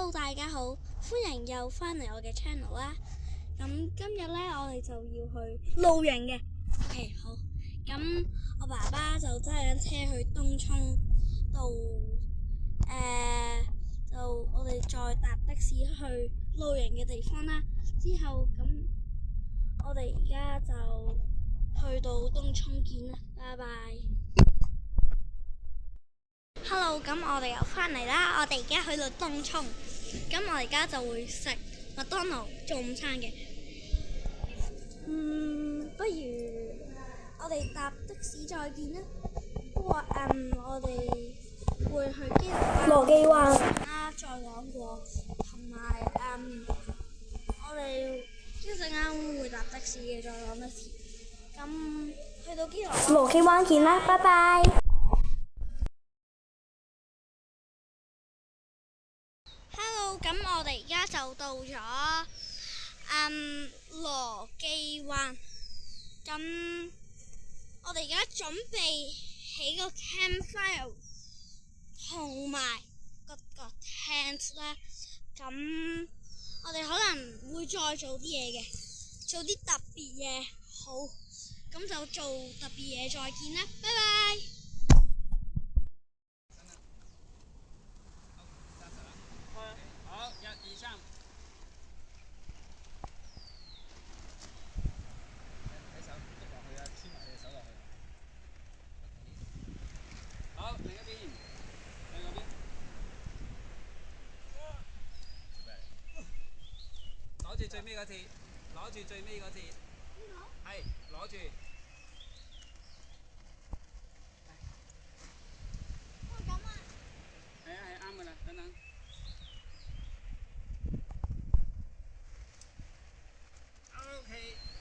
Hello， 大家好，歡迎又翻嚟我嘅 channel 啦。咁今日呢，我哋就要去露營嘅。OK， 好。咁我爸爸就揸緊車去東涌度，就我哋再搭的士去露營嘅地方啦。之後咁，我哋而家就去到東涌見啦。拜拜。Hello， 咁我哋又翻嚟啦。我哋而家去到東涌，咁我而家就會食麥當勞做午餐嘅。不如我哋搭的士再見啦。不過我哋會去羅記灣啦，再講過，同埋我哋一陣間會搭的士嘅，再講一次。咁去到羅記灣見啦，拜拜。Hello， 咁我哋而家就到咗羅記灣。咁我哋而家準備起個 campfire 同埋個 tent 啦。咁我哋可能會再做啲嘢嘅，做啲特別嘢。好，咁就做特別嘢，再見啦，拜拜。好，1、2、3。睇手篤落去啊，黐埋你隻手落去。好，另一邊，喺嗰邊。攞住最尾嗰鐵，攞住最尾嗰鐵。係，攞住。咁啊？係啊，係啱㗎啦，等等。OK。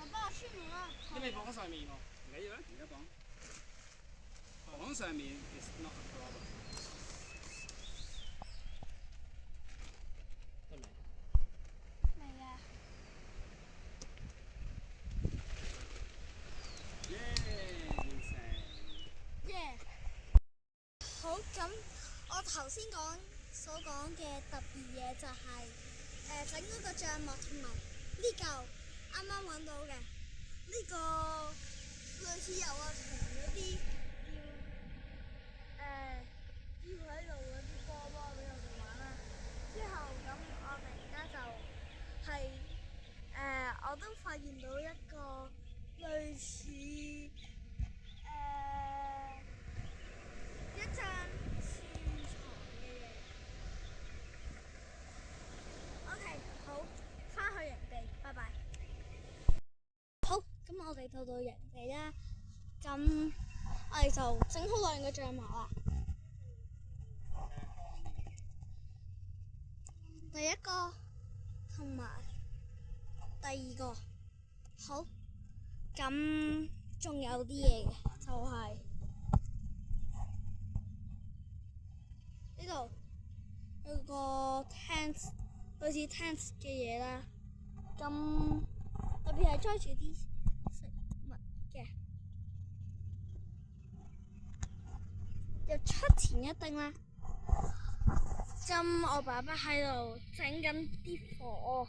我幫我穿完啦。因為綁上面喎，唔緊要啦，而家綁。綁上面 is not a problem。得未？未啊。完成。耶！好，咁我頭先所講嘅特別嘢就係整嗰個帳幕同埋呢嚿啱啱揾到嘅呢個類似遊樂場嗰啲吊喺度嗰啲波俾我哋玩啦。之後咁我哋而家就係我都發現到一個類似一張樹床嘅嘢。OK， 好，返去營地，拜拜。好，咁我哋到營地啦。咁我哋就整好2個帳幕啦。第一個同埋第二個。好，咁仲有啲嘢嘅，就係呢度有個 tent， 類似 tent 嘅嘢啦。咁特別係裝住啲食物嘅，又出前一丁啦。咁我爸爸喺度整緊啲火，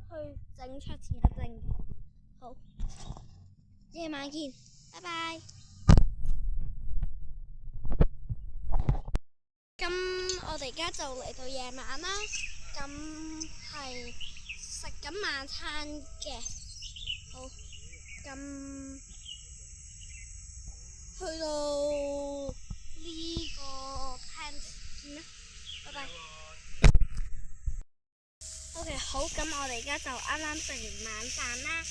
去整出前一丁。好，夜晚見，拜拜。咁我哋而家就嚟到夜晚啦。咁係食緊晚餐嘅。好，咁去到呢個 tent 見啦，拜拜。OK， 好，咁我哋而家就啱啱食完晚飯啦。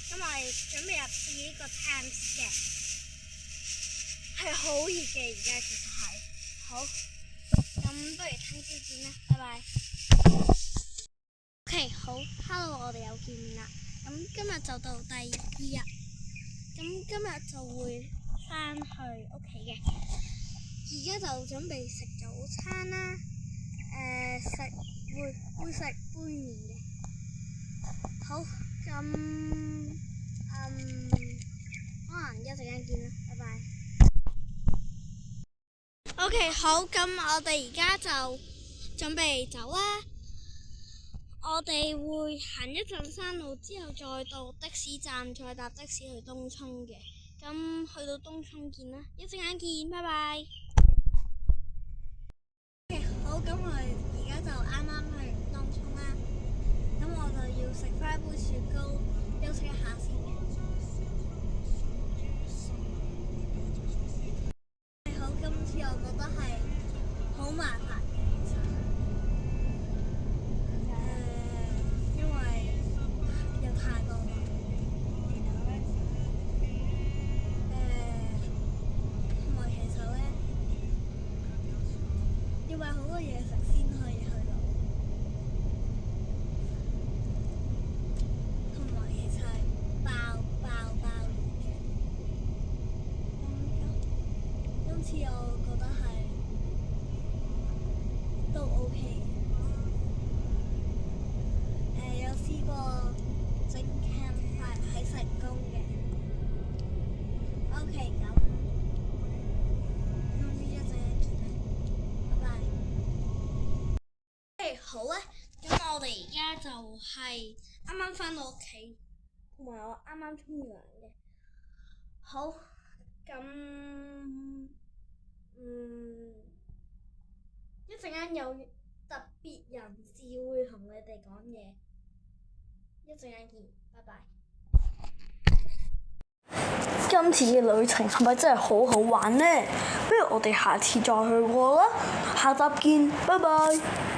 咁我哋準備入住呢個 tent 嘅，係好熱嘅，而家其實係。好，咁不如聽朝見啦，拜拜。OK， 好 ，Hello， 我哋又見面啦。咁今日就到第2日，咁今日就會返去屋企嘅。而家就準備食早餐啦。會食杯麵嘅。好，咁可能一陣間見啦，拜拜。OK， 好，咁我哋而家就準備走啦。我哋會行一陣山路之後，再到的士站，再搭的士去東涌嘅。咁去到東涌見啦，一陣間見，拜拜。好，咁我哋而家就啱啱去完東涌啦。咁我就要食翻杯雪糕，休息一下先嘅。好，今次我覺得係好麻煩嘅，其實。因為有太多人。同埋其實咧，要買好多嘢食先可以去到。同埋其實係爆熱嘅。今次我覺得係都 OK 嘅。有試過整 campfire 係成功嘅。OK， 咁一陣間見啦，拜拜。好咧，咁我哋而家就係啱啱返到屋企，同埋我啱啱沖完涼嘅。好，咁一陣間有特別人士會同你哋講嘢，一陣間見，拜拜。今次嘅旅程係咪真係好好玩呢？不如我哋下次再去過啦，下集見，拜拜。